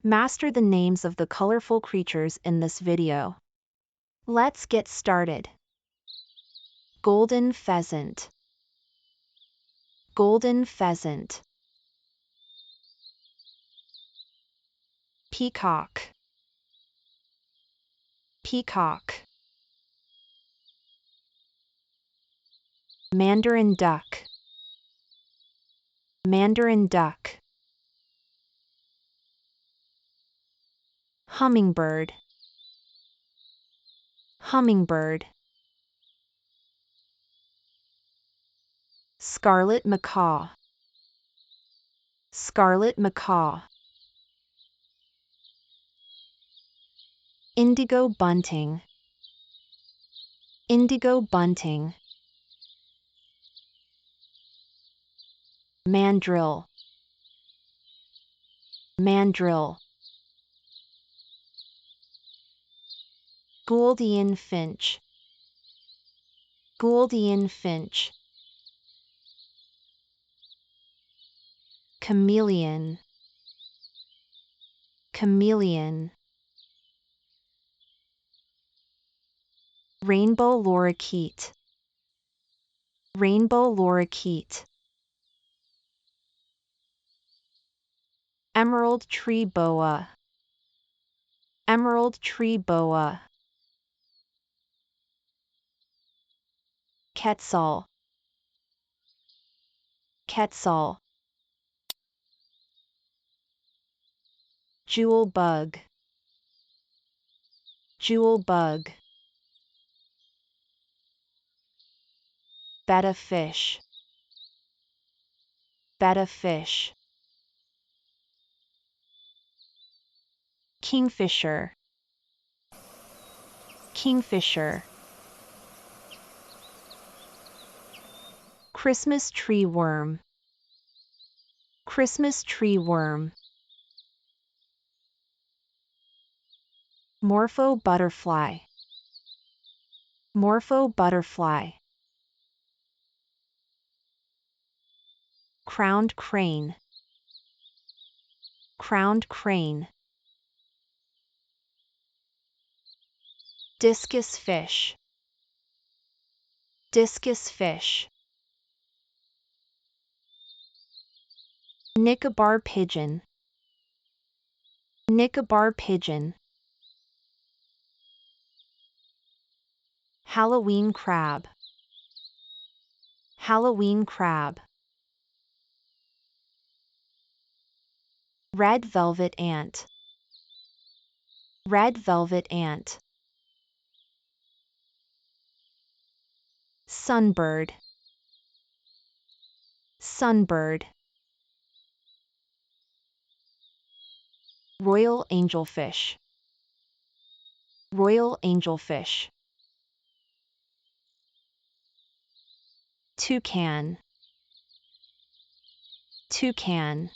Master the names of the colorful creatures in this video. Let's get started. Golden pheasant. Golden pheasant. Peacock. Peacock. Mandarin duck. Mandarin duck. Hummingbird. Hummingbird. Scarlet macaw. Scarlet macaw. Indigo bunting. Indigo bunting. Mandrill. Mandrill. Gouldian Finch. Gouldian Finch. Chameleon. Chameleon. Rainbow lorikeet. Rainbow lorikeet. Emerald tree boa. Emerald tree boa. Quetzal. Quetzal. Jewel bug. Jewel bug. Betta fish. Betta fish. Kingfisher. Kingfisher. Christmas tree worm. Christmas tree worm. Morpho butterfly. Morpho butterfly. Crowned crane. Crowned crane. Discus fish. Discus fish. Nicobar pigeon. Nicobar pigeon. Halloween crab. Halloween crab. Red velvet ant. Red velvet ant. Sunbird. Sunbird. Royal angelfish. Royal angelfish. Toucan. Toucan.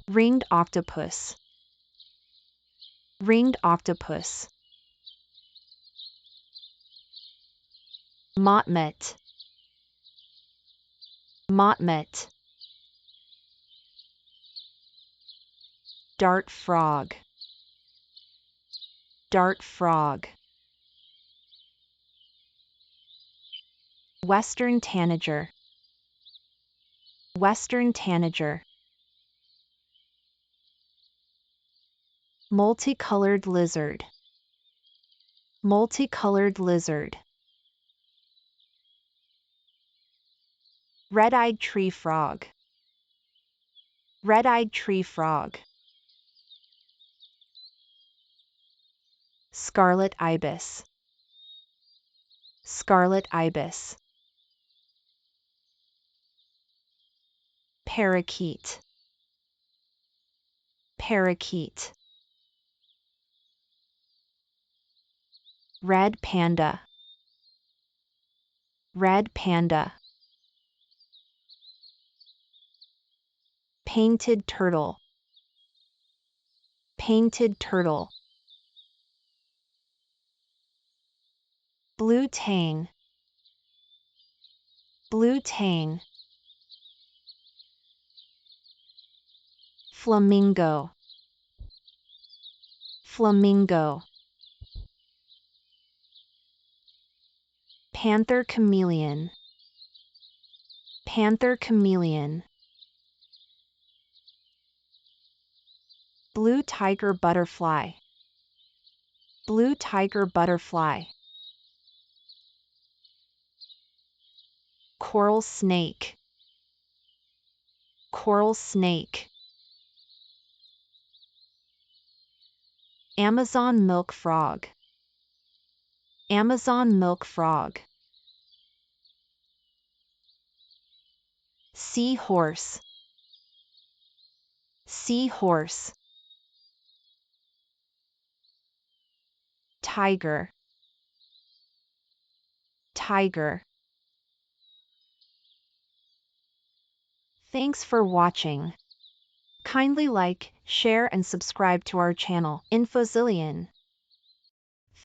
Ringed octopus. Ringed octopus. Motmet. Motmet. Dart frog. Dart frog. Western tanager. Western tanager. Multicolored lizard. Multicolored lizard. Red-eyed tree frog. Red-eyed tree frog. Scarlet ibis. Scarlet ibis. Parakeet. Parakeet. Red panda. Red panda. Painted turtle. Painted turtle. Blue tang. Blue tang. Flamingo. Flamingo. Panther Chameleon. Panther Chameleon. Blue tiger butterfly. Blue tiger butterfly. Coral snake. Coral snake. Amazon milk frog. Amazon milk frog. Seahorse. Seahorse. Tiger. Tiger. Thanks for watching. Kindly like, share and subscribe to our channel, Infozillien.